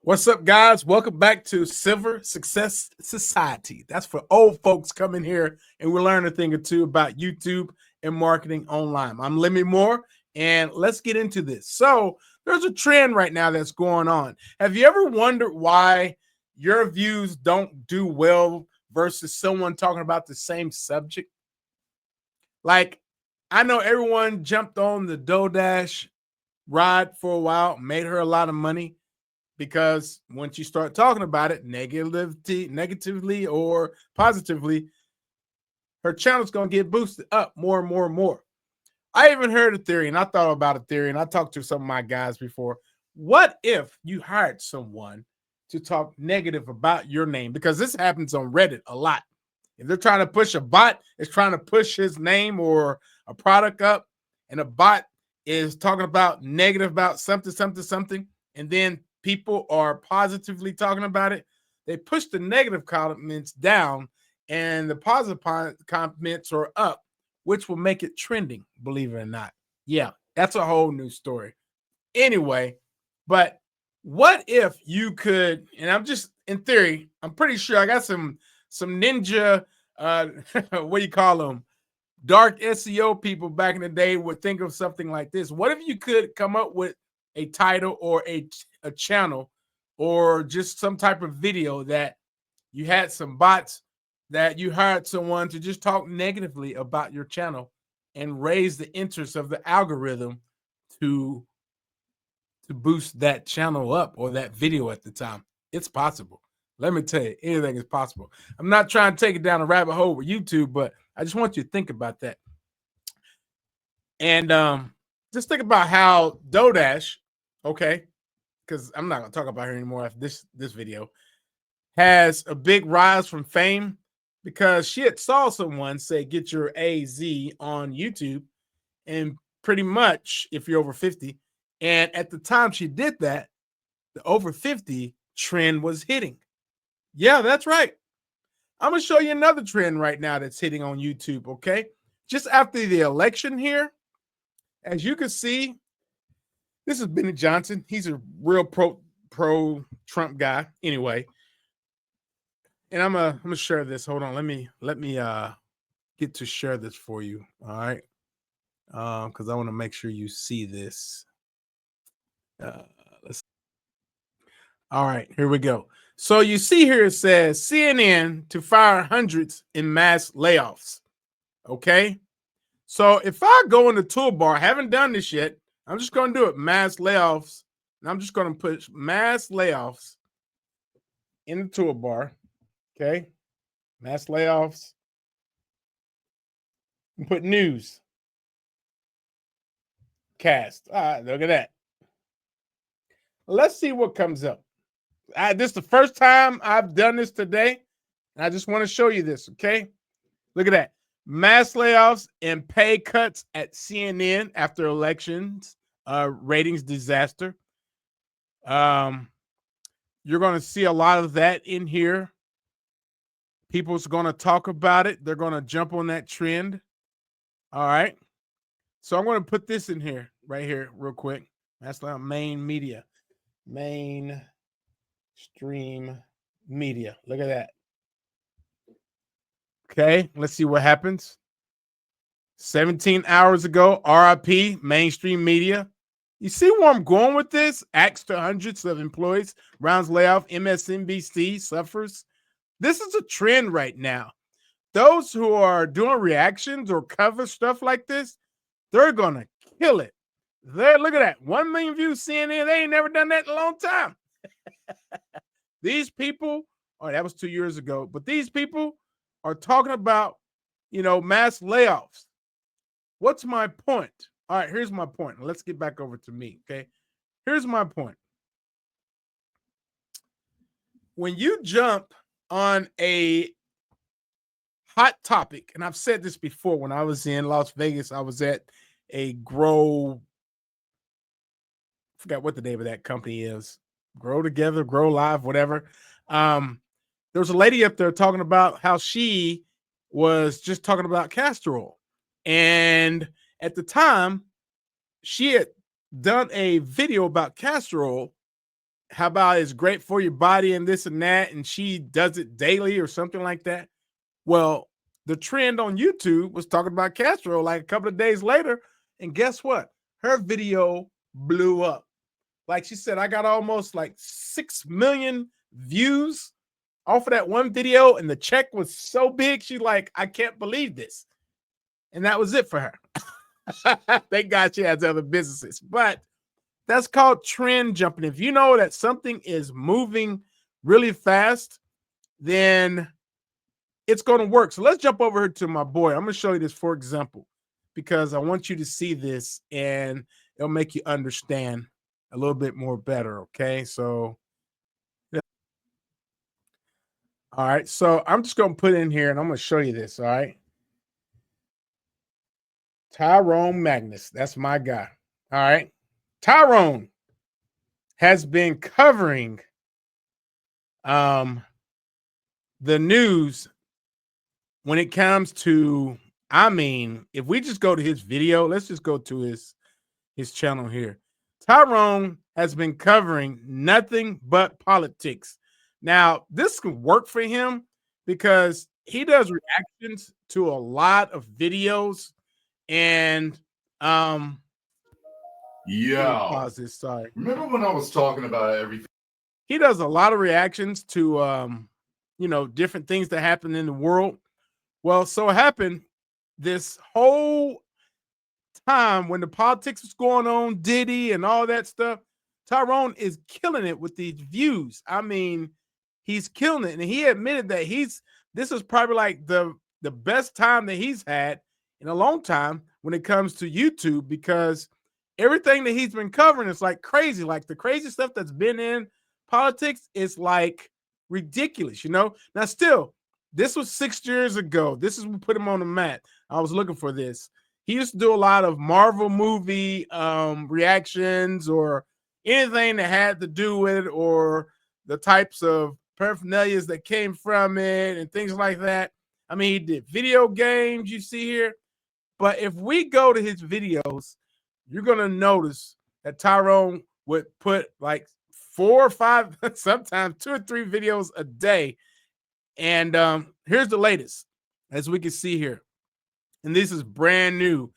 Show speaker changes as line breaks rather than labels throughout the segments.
What's up, guys? Welcome back to Silver Success Society. That's for old folks coming here and we learn a thing or two about YouTube and marketing online. I'm Lemmy Moore, and let's get into this. So, there's a trend right now that's going on. Have you ever wondered why your views don't do well versus someone talking about the same subject? Like, I know everyone jumped on the DoorDash ride for a while, made her a lot of money because once you start talking about it negatively or positively, her channel's going to get boosted up more and more and more. I even heard a theory, and I thought about a theory, and I talked to some of my guys before. What if you hired someone to talk negative about your name? Because this happens on Reddit a lot. If they're trying to push a bot, is trying to push his name or a product up, and a bot is talking about negative about something, something, something, and then people are positively talking about it, they push the negative comments down and the positive comments are up, which will make it trending, believe it or not. Yeah, that's a whole new story. Anyway, but what if you could, and I'm just in theory, I'm pretty sure I got some ninja what do you call them? Dark SEO people back in the day would think of something like this. What if you could come up with a title or a channel or just some type of video that you had some bots that you hired someone to just talk negatively about your channel and raise the interest of the algorithm to boost that channel up or that video at the time? It's possible. Let me tell you, anything is possible. I'm not trying to take it down a rabbit hole with YouTube, but I just want you to think about that. And just think about how DoorDash, okay, because I'm not gonna talk about her anymore after this video, has a big rise from fame because she had saw someone say get your AZ on YouTube, and pretty much if you're over 50, and at the time she did that, the over 50 trend was hitting. Yeah, that's right. I'm gonna show you another trend right now that's hitting on YouTube, okay? Just after the election here, as you can see, this is Bennett Johnson. He's a real pro Trump guy. Anyway, and I'm gonna share this. Hold on, let me get to share this for you. All right, because I want to make sure you see this. Let's. All right, here we go. So you see here it says CNN to fire hundreds in mass layoffs. Okay, so if I go in the toolbar, I haven't done this yet. I'm just going to do it. Mass layoffs. And I'm just going to put mass layoffs in the toolbar. Okay. Mass layoffs. And put news. Cast. All right. Look at that. Let's see what comes up. This is the first time I've done this today. And I just want to show you this. Okay. Look at that. Mass layoffs and pay cuts at CNN after elections. Ratings disaster. You're going to see a lot of that in here. People's going to talk about it. They're going to jump on that trend. All right. So I'm going to put this in here, right here, real quick. That's not main media. Mainstream media. Look at that. Okay. Let's see what happens. 17 hours ago, RIP, mainstream media. You see where I'm going with this? Axe to hundreds of employees, rounds layoff, MSNBC suffers. This is a trend right now. Those who are doing reactions or cover stuff like this, they're going to kill it. Look at that. 1 million views CNN. They ain't never done that in a long time. These people, that was 2 years ago, but these people are talking about, mass layoffs. What's my point? All right, here's my point. Let's get back over to me, okay? Here's my point. When you jump on a hot topic, and I've said this before, when I was in Las Vegas, I was at a I forgot what the name of that company is. Grow Together, Grow Live, whatever. There was a lady up there talking about how she was just talking about castor oil. And at the time, she had done a video about castor oil, how about it's great for your body and this and that, and she does it daily or something like that. Well, the trend on YouTube was talking about Castro like a couple of days later, and guess what? Her video blew up. Like she said, I got almost like 6 million views off of that one video, and the check was so big. She's like, I can't believe this. And that was it for her. Thank God she has other businesses. But that's called trend jumping. If you know that something is moving really fast, then it's going to work. So let's jump over here to my boy. I'm going to show you this for example, because I want you to see this and it'll make you understand a little bit more better. Okay. So, yeah. All right. So I'm just going to put in here and I'm going to show you this. All right. Tyrone Magnus. That's my guy. All right. Tyrone has been covering the news when it comes to, I mean, if we just go to his video, let's just go to his channel here. Tyrone has been covering nothing but politics. Now, this can work for him because he does reactions to a lot of videos and
yeah.
Pause this, sorry.
Remember when I was talking about everything?
He does a lot of reactions to different things that happen in the world. Well, so it happened this whole time when the politics was going on, Diddy and all that stuff, Tyrone is killing it with these views. I mean, he's killing it. And he admitted that this is probably like the best time that he's had in a long time when it comes to YouTube, because everything that he's been covering is like crazy. Like the crazy stuff that's been in politics is like ridiculous, Now, still, this was 6 years ago. This is what put him on the mat. I was looking for this. He used to do a lot of Marvel movie reactions or anything that had to do with it, or the types of paraphernalias that came from it and things like that. I mean, he did video games, you see here. But if we go to his videos, you're going to notice that Tyrone would put like 4 or 5, sometimes 2 or 3 videos a day. And here's the latest, as we can see here. And this is brand new.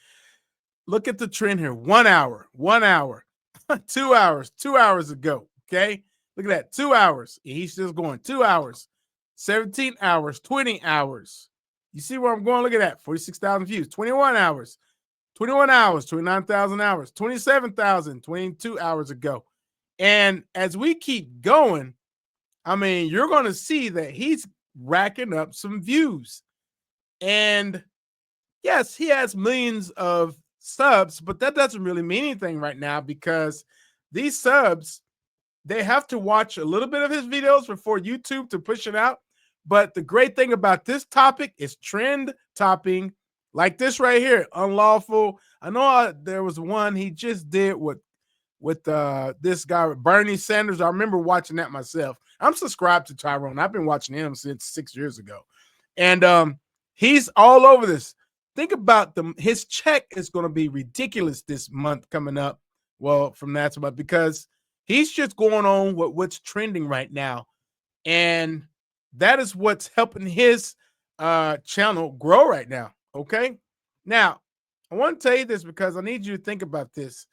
Look at the trend here. 1 hour, 1 hour, 2 hours, 2 hours ago. Okay. Look at that. 2 hours. And he's just going 2 hours, 17 hours, 20 hours. You see where I'm going? Look at that. 46,000 views, 21 hours, 21 hours, 29,000 hours, 27,000, 22 hours ago. And as we keep going, I mean, you're going to see that he's racking up some views. And yes, he has millions of subs, but that doesn't really mean anything right now, because these subs, they have to watch a little bit of his videos before YouTube to push it out. But the great thing about this topic is trend topping, like this right here, unlawful. I know there was one he just did with this guy, Bernie Sanders. I remember watching that myself. I'm subscribed to Tyrone. I've been watching him since 6 years ago. And he's all over this. Think about his check is going to be ridiculous this month coming up. Well, from that month, because he's just going on with what's trending right now. And that is what's helping his channel grow right now. Okay. Now, I want to tell you this because I need you to think about this.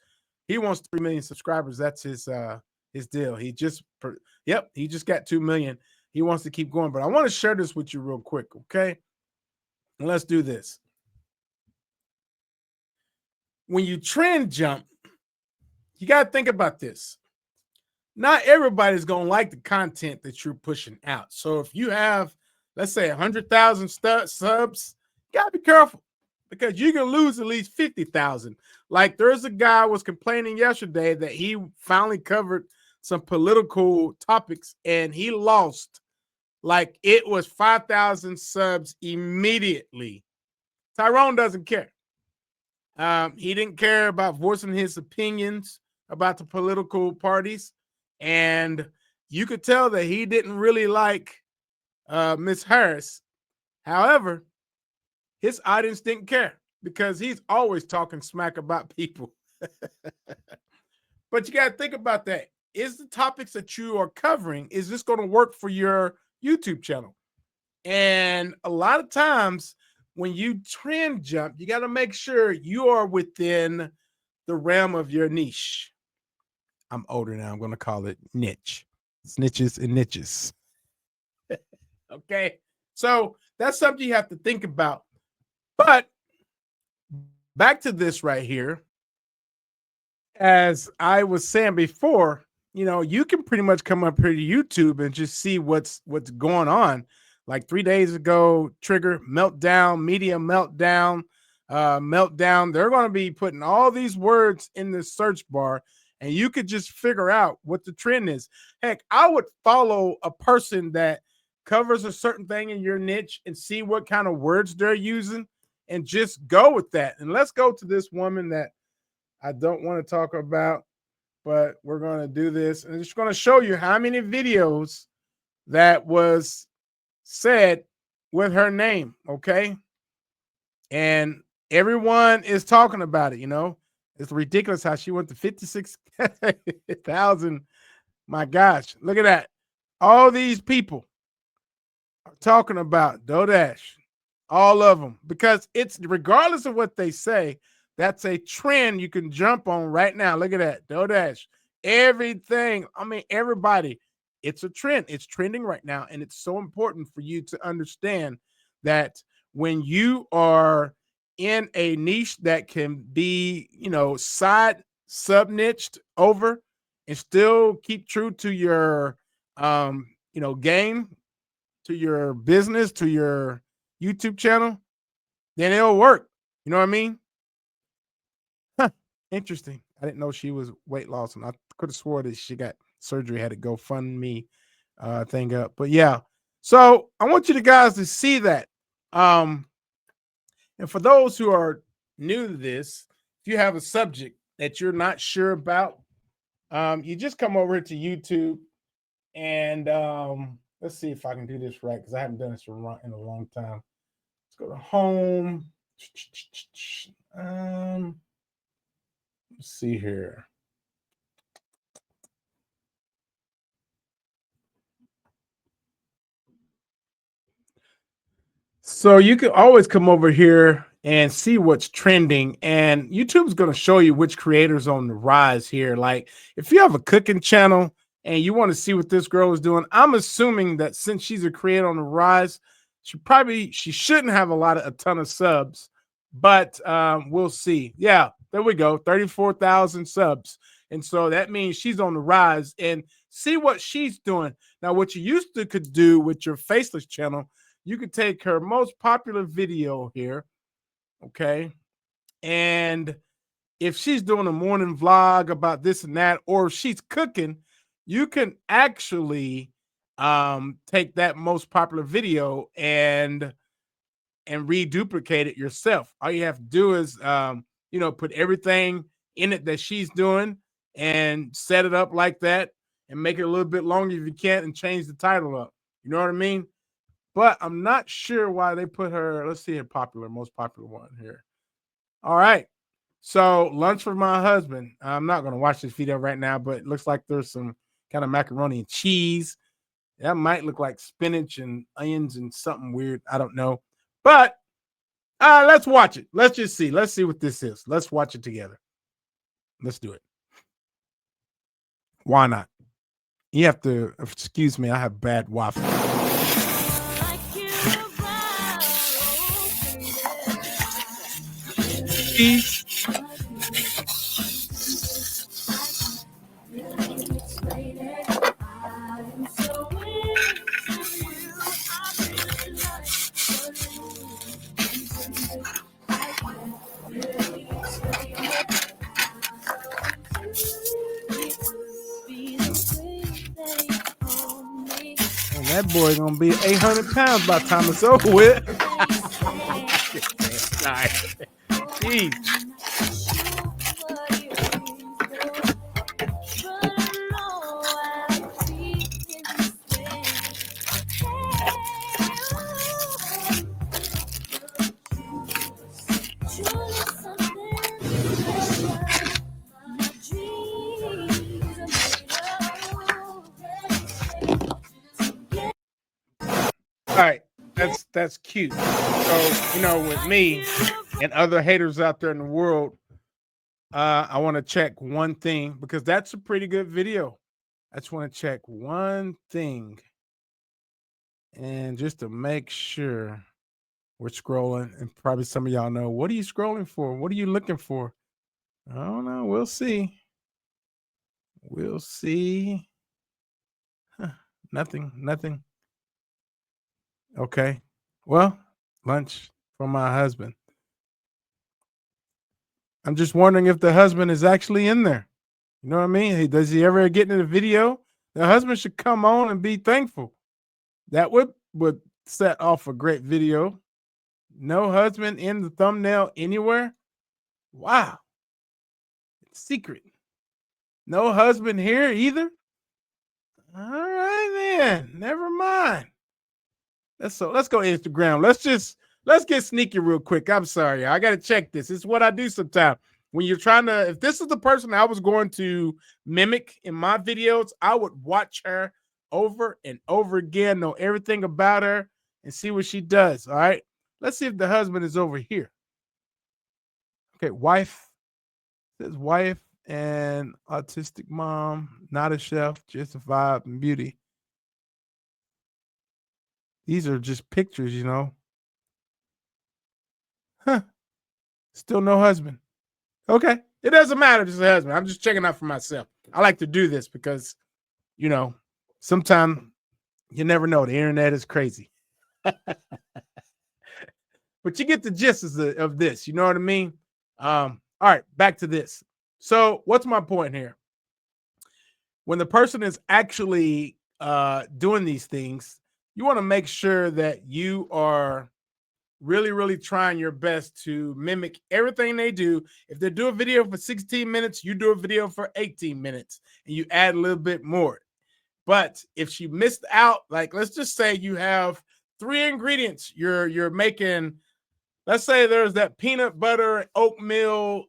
He wants 3 million subscribers. That's his deal. He just got 2 million. He wants to keep going, but I want to share this with you real quick. Okay. And let's do this. When you trend jump, you got to think about this. Not everybody's going to like the content that you're pushing out. So if you have, let's say 100,000 subs, you got to be careful, because you can lose at least 50,000. Like there's a guy was complaining yesterday that he finally covered some political topics and he lost, like it was 5,000 subs immediately. Tyrone doesn't care. He didn't care about voicing his opinions about the political parties. And you could tell that he didn't really like Miss Harris. However, his audience didn't care because he's always talking smack about people. But you got to think about that. is the topics that you are covering, is this going to work for your YouTube channel? And a lot of times when you trend jump, you got to make sure you are within the realm of your niche. I'm older now. I'm going to call it niche. Snitches and niches. Okay. So that's something you have to think about. But back to this right here. As I was saying before, you can pretty much come up here to YouTube and just see what's going on. Like 3 days ago, Trigger Meltdown, Media Meltdown, Meltdown. They're going to be putting all these words in the search bar, and you could just figure out what the trend is. Heck, I would follow a person that covers a certain thing in your niche and see what kind of words they're using and just go with that. And let's go to this woman that I don't want to talk about, but we're going to do this. And it's going to show you how many videos that was said with her name. Okay. And everyone is talking about it. It's ridiculous how she went to 56,000. My gosh, look at that. All these people are talking about DoeDash, all of them, because it's regardless of what they say, that's a trend you can jump on right now. Look at that. DoeDash. Everything. I mean, everybody. It's a trend. It's trending right now. And it's so important for you to understand that when you are in a niche that can be, side sub-niched over and still keep true to your, game, to your business, to your YouTube channel, then it'll work. You know what I mean? Interesting. I didn't know she was weight loss, and I could have swore that she got surgery, had to go fund me thing up. But yeah, so I want you guys to see that. And for those who are new to this, if you have a subject that you're not sure about, you just come over to YouTube and let's see if I can do this right, because I haven't done this in a long time. Let's go to home. Let's see here. So you can always come over here and see what's trending, and YouTube's going to show you which creators on the rise here. Like if you have a cooking channel and you want to see what this girl is doing, I'm assuming that since she's a creator on the rise, she shouldn't have a ton of subs, but we'll see. Yeah, there we go. 34,000 subs. And so that means she's on the rise, and see what she's doing. Now, what you used to could do with your faceless channel, you could take her most popular video here. Okay. And if she's doing a morning vlog about this and that, or if she's cooking, you can actually take that most popular video and reduplicate it yourself. All you have to do is put everything in it that she's doing and set it up like that and make it a little bit longer if you can, and change the title up. You know what I mean? But I'm not sure why they put her. Let's see her most popular one here. All right. So lunch for my husband. I'm not going to watch this video right now, but it looks like there's some kind of macaroni and cheese. That might look like spinach and onions and something weird. I don't know. But let's watch it. Let's just see. Let's see what this is. Let's watch it together. Let's do it. Why not? You have to excuse me. I have bad Wi-Fi. Cheese. That boy gonna be 800 pounds by the time it's over with. Jeez. All right, that's cute. So, you know, with me and other haters out there in the world, I want to check one thing because that's a pretty good video. I just want to check one thing, and just to make sure we're scrolling, and probably some of y'all know, what are you scrolling for? What are you looking for? I don't know. We'll see. We'll see. Huh, nothing. Okay. Well, lunch from my husband. I'm just wondering if the husband is actually in there. You know what I mean? Does he ever get in the video? The husband should come on and be thankful. That would set off a great video. No husband in the thumbnail anywhere. Wow. It's secret. No husband here either. All right then. Never mind. Let's go Instagram. Let's get sneaky real quick. I'm sorry. I got to check this. It's what I do sometimes. When you're trying to, if this is the person I was going to mimic in my videos, I would watch her over and over again, know everything about her, and see what she does. All right. Let's see if the husband is over here. Okay, wife. Says wife and autistic mom, not a chef, just a vibe and beauty. These are just pictures, you know. Huh. Still no husband. Okay. It doesn't matter if it's a husband. I'm just checking out for myself. I like to do this because, you know, sometimes you never know. The internet is crazy. But you get the gist of this. You know what I mean? All right, back to this. So what's my point here? When the person is actually doing these things, you want to make sure that you are really trying your best to mimic everything they do. If they do a video for 16 minutes, you do a video for 18 minutes and you add a little bit more. But if she missed out, like let's just say you have 3 ingredients you're making. Let's say there's that peanut butter oatmeal.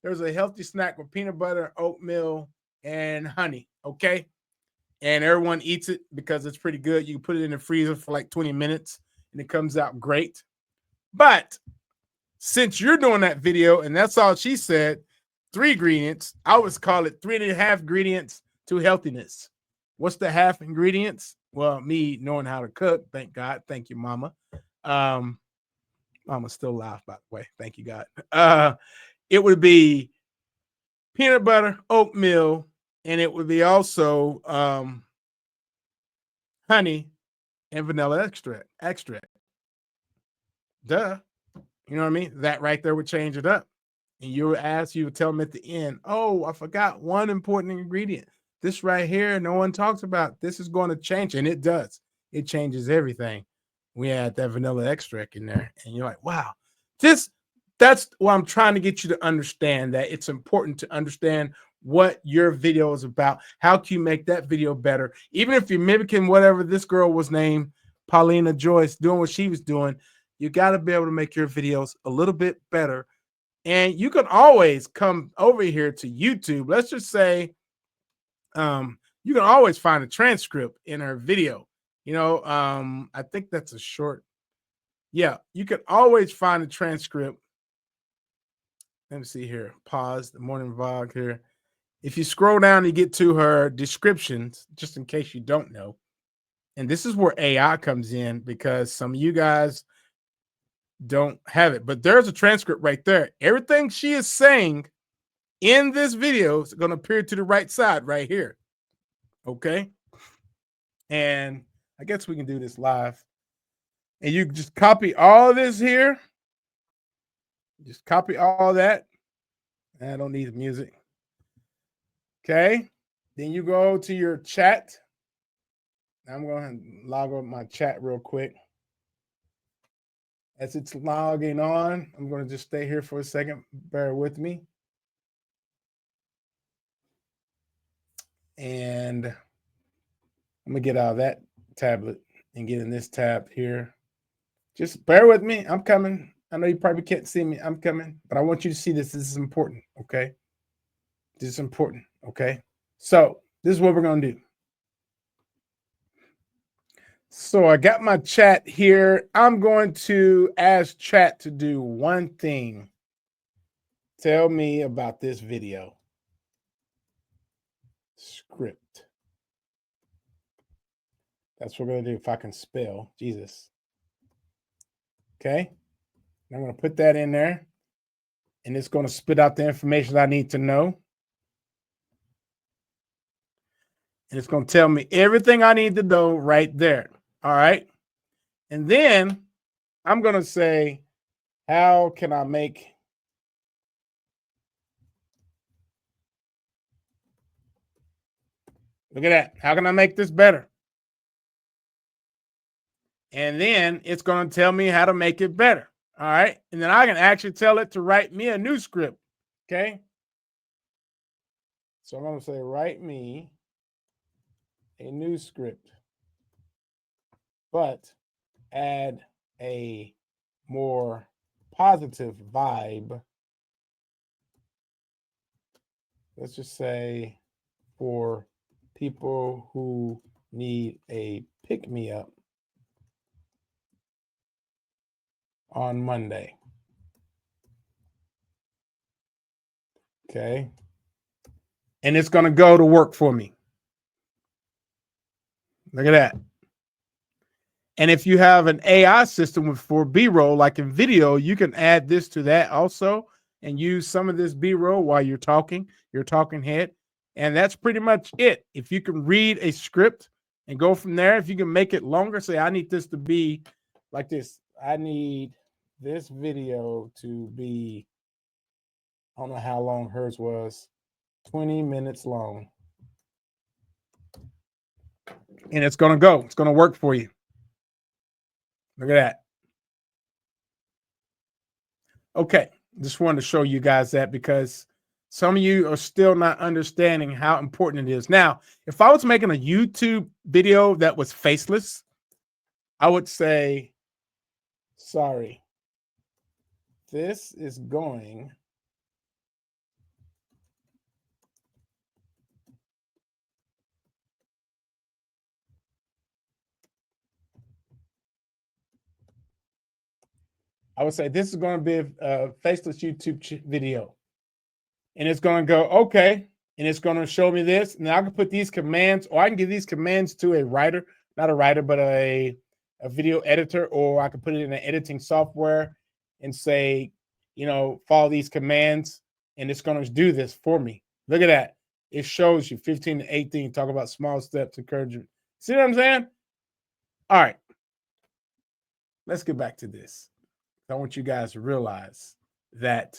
There's a healthy snack with peanut butter, oatmeal, and honey. Okay. And everyone eats it because it's pretty good. You can put it in the freezer for like 20 minutes and it comes out great. But since you're doing that video and that's all she said, 3 ingredients, I always call it 3.5 ingredients to healthiness. What's the half ingredients? Well, me knowing how to cook, thank God. Thank you, Mama. Mama's still alive, by the way. Thank you, God. It would be peanut butter, oatmeal, and it would be also honey and vanilla extract. Duh. You know what I mean? That right there would change it up. And you would tell them at the end, oh, I forgot one important ingredient. This right here, no one talks about. This is going to change. And it does. It changes everything. We add that vanilla extract in there. And you're like, wow. That's what I'm trying to get you to understand, that it's important to understand what your video is about. How can you make that video better? Even if you're mimicking whatever this girl was named, Paulina Joyce, doing what she was doing, you got to be able to make your videos a little bit better. And you can always come over here to YouTube. Let's just say you can always find a transcript in her video. You know, I think that's a short. Yeah, you can always find a transcript. Let me see here. Pause the morning vlog here. If you scroll down, you get to her descriptions, just in case you don't know. And this is where AI comes in because some of you guys don't have it. But there's a transcript right there. Everything she is saying in this video is going to appear to the right side right here. Okay. And I guess we can do this live. And you just copy all this here. Just copy all that. I don't need the music. Okay. Then you go to your chat. I'm going to log on my chat real quick. As it's logging on, I'm going to just stay here for a second. Bear with me. And I'm going to get out of that tablet and get in this tab here. Just bear with me. I'm coming. I know you probably can't see me. I'm coming, but I want you to see this. This is important, okay? This is important, okay? So this is what we're going to do. So I got my chat here. I'm going to ask chat to do one thing. Tell me about this video. Script. That's what we're going to do if I can spell. Jesus. Okay. I'm going to put that in there. And it's going to spit out the information I need to know. And it's going to tell me everything I need to know right there. All right. And then I'm going to say, how can I make look at that. How can I make this better? And then it's going to tell me how to make it better. All right. And then I can actually tell it to write me a new script. Okay. So I'm going to say, write me a new script, but add a more positive vibe. Let's just say for people who need a pick-me-up on Monday. Okay. And it's going to go to work for me. Look at that. And if you have an AI system for B-roll, like in video, you can add this to that also and use some of this B-roll while you're talking, your talking head. And that's pretty much it. If you can read a script and go from there, if you can make it longer, say, I need this to be like this. I need this video to be, I don't know how long hers was, 20 minutes long. And it's going to go. It's going to work for you. Look at that. Okay. Just wanted to show you guys that because some of you are still not understanding how important it is. Now, if I was making a YouTube video that was faceless, I would say, sorry, this is going I would say this is going to be a faceless YouTube video. And it's going to go, okay. And it's going to show me this. And I can put these commands, or I can give these commands to a writer, not a writer, but a video editor, or I can put it in an editing software and say, you know, follow these commands. And it's going to do this for me. Look at that. It shows you 15 to 18, talk about small steps, encouragement. See what I'm saying? All right. Let's get back to this. I want you guys to realize that,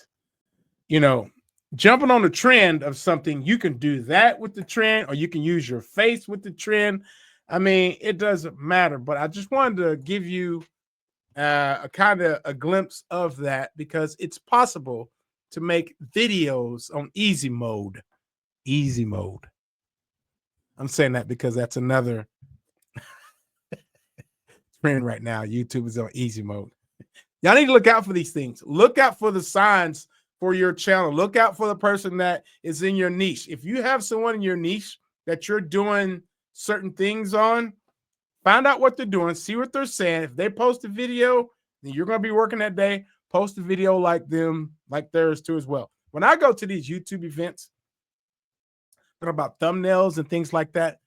you know, jumping on the trend of something, you can do that with the trend, or you can use your face with the trend. I mean, it doesn't matter, but I just wanted to give you a kind of a glimpse of that because it's possible to make videos on easy mode. Easy mode. I'm saying that because that's another trend right now. YouTube is on easy mode. Y'all need to look out for these things. Look out for the signs for your channel. Look out for the person that is in your niche. If you have someone in your niche that you're doing certain things on, find out what they're doing, see what they're saying. If they post a video, then you're going to be working that day. Post a video like them, like theirs too as well. When I go to these YouTube events, talking about thumbnails and things like that,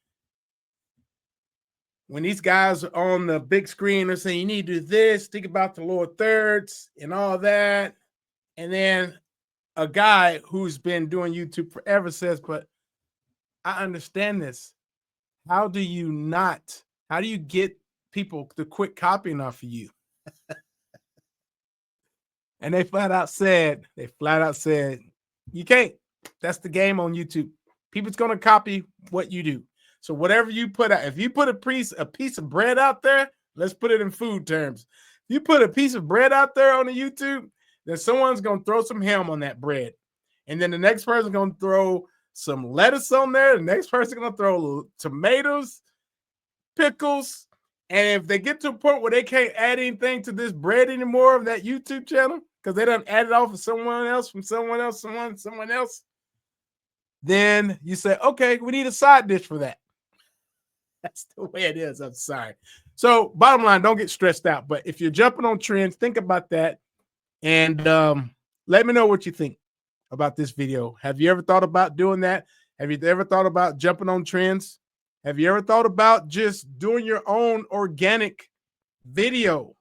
when these guys are on the big screen, they're saying, you need to do this, think about the lower thirds and all that. And then a guy who's been doing YouTube forever says, but I understand this. How do you get people to quit copying off of you? And they flat out said, you can't. That's the game on YouTube. People's going to copy what you do. So whatever you put out, if you put a piece of bread out there, let's put it in food terms. If you put a piece of bread out there on the YouTube, then someone's going to throw some ham on that bread. And then the next person's going to throw some lettuce on there. The next person's going to throw tomatoes, pickles. And if they get to a point where they can't add anything to this bread anymore of that YouTube channel, because they done added off of someone else, someone else, then you say, okay, we need a side dish for that. That's the way it is. I'm sorry. So bottom line, don't get stressed out. But if you're jumping on trends, think about that. And let me know what you think about this video. Have you ever thought about doing that? Have you ever thought about jumping on trends? Have you ever thought about just doing your own organic video?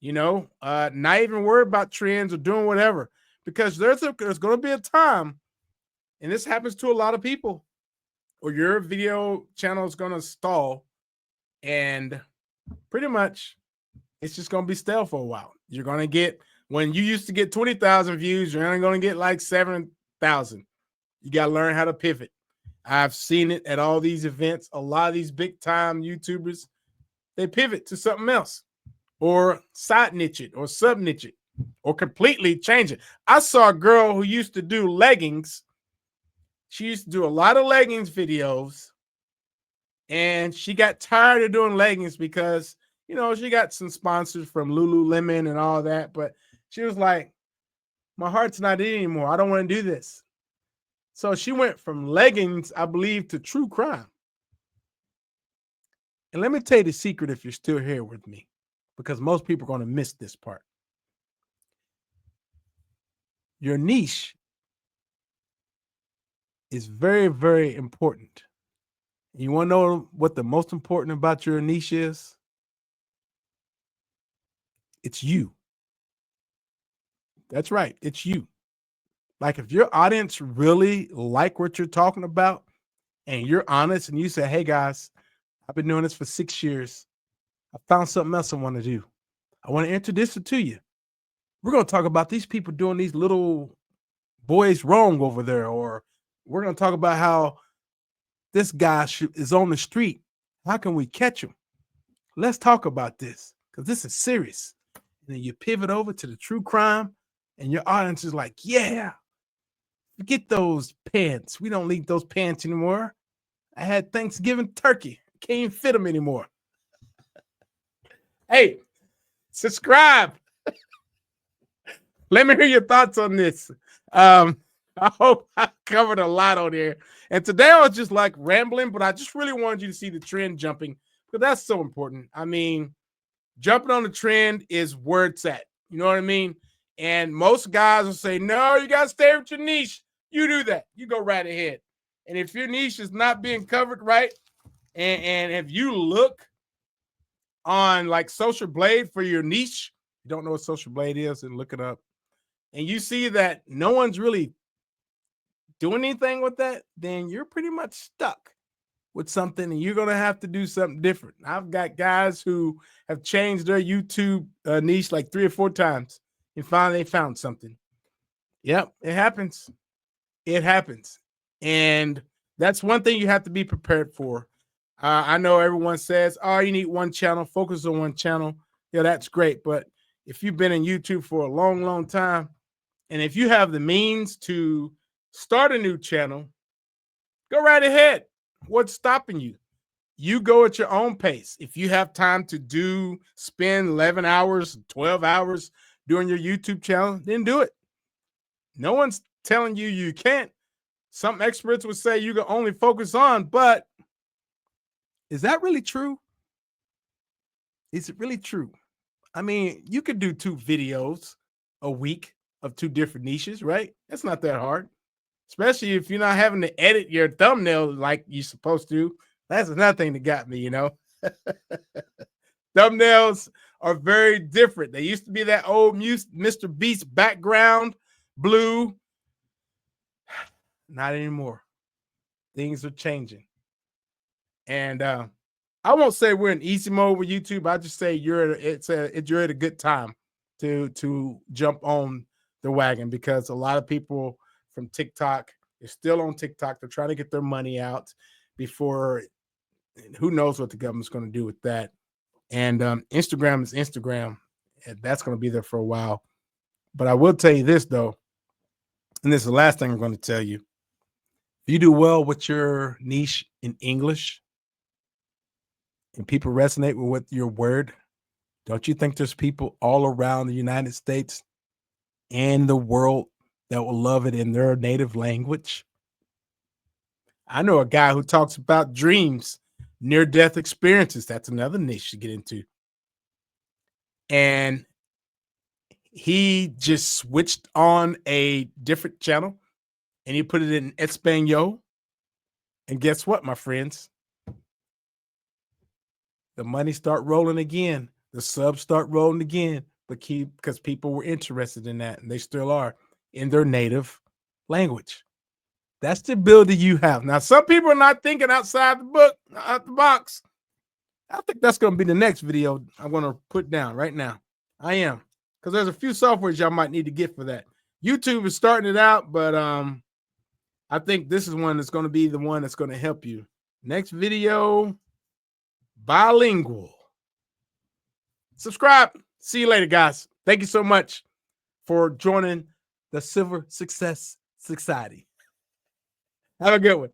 You know, not even worry about trends or doing whatever, because there's going to be a time, and this happens to a lot of people, where your video channel is going to stall, and pretty much it's just going to be stale for a while. You're going to get, when you used to get 20,000 views, you're only going to get like 7,000. You got to learn how to pivot. I've seen it at all these events. A lot of these big time YouTubers, they pivot to something else, or side niche it, or sub niche it, or completely change it. I saw a girl who used to do leggings. She used to do a lot of leggings videos, and she got tired of doing leggings because, you know, she got some sponsors from Lululemon and all that, but she was like, my heart's not in it anymore. I don't want to do this. So she went from leggings, I believe, to true crime. And let me tell you the secret if you're still here with me, because most people are going to miss this part. Your niche is very, very important. You want to know what the most important about your niche is? It's you. That's right. It's you. Like, if your audience really like what you're talking about, and you're honest and you say, hey guys, I've been doing this for 6 years. I found something else I want to do. I want to introduce it to you. We're going to talk about these people doing these little boys wrong over there, or we're going to talk about how this guy is on the street. How can we catch him? Let's talk about this, because this is serious. And then you pivot over to the true crime, and your audience is like, yeah, forget those pants. We don't need those pants anymore. I had Thanksgiving turkey. Can't even fit them anymore. Hey, subscribe. Let me hear your thoughts on this. I hope I covered a lot on there. And today I was just like rambling, but I just really wanted you to see the trend jumping, because that's so important. I mean, jumping on the trend is where it's at. You know what I mean? And most guys will say, no, you got to stay with your niche. You do that. You go right ahead. And if your niche is not being covered right, and if you look on like Social Blade for your niche, you don't know what Social Blade is, and look it up, and you see that no one's really doing anything with that, then you're pretty much stuck with something, and you're going to have to do something different. I've got guys who have changed their YouTube niche like 3 or 4 times, and finally they found something. Yep, it happens. It happens. And that's one thing you have to be prepared for. I know everyone says, oh, you need one channel, focus on one channel. Yeah, that's great. But if you've been in YouTube for a long, long time, and if you have the means to start a new channel, go right ahead. What's stopping you? You go at your own pace. If you have time to spend 11 hours, 12 hours doing your YouTube channel, then do it. No one's telling you you can't. Some experts would say you can only focus on, but is that really true? Is it really true? I mean, you could do 2 videos a week of 2 different niches, right? That's not that hard, especially if you're not having to edit your thumbnail like you're supposed to. That's another thing that got me, you know. Thumbnails are very different. They used to be that old Mr. Beast background, blue. Not anymore. Things are changing. And I won't say we're in easy mode with YouTube. I just say you're at a good time to jump on the wagon, because a lot of people from TikTok are still on TikTok. They're trying to get their money out before, who knows what the government's going to do with that. And Instagram is Instagram, and that's going to be there for a while. But I will tell you this, though, and this is the last thing I'm going to tell you. If you do well with your niche in English and people resonate with your word, don't you think there's people all around the United States and the world that will love it in their native language? I know a guy who talks about dreams near-death experiences. That's another niche to get into. And he just switched on a different channel and he put it in Espanol. And guess what, my friends? The money start rolling again. The subs start rolling again, because people were interested in that, and they still are, in their native language. That's the ability you have. Now, some people are not thinking outside the box. I think that's going to be the next video I'm going to put down right now. I am, because there's a few softwares y'all might need to get for that. YouTube is starting it out, but I think this is one that's going to be the one that's going to help you. Next video, bilingual. Subscribe. See you later, guys. Thank you so much for joining the Silver Success Society. Have a good one.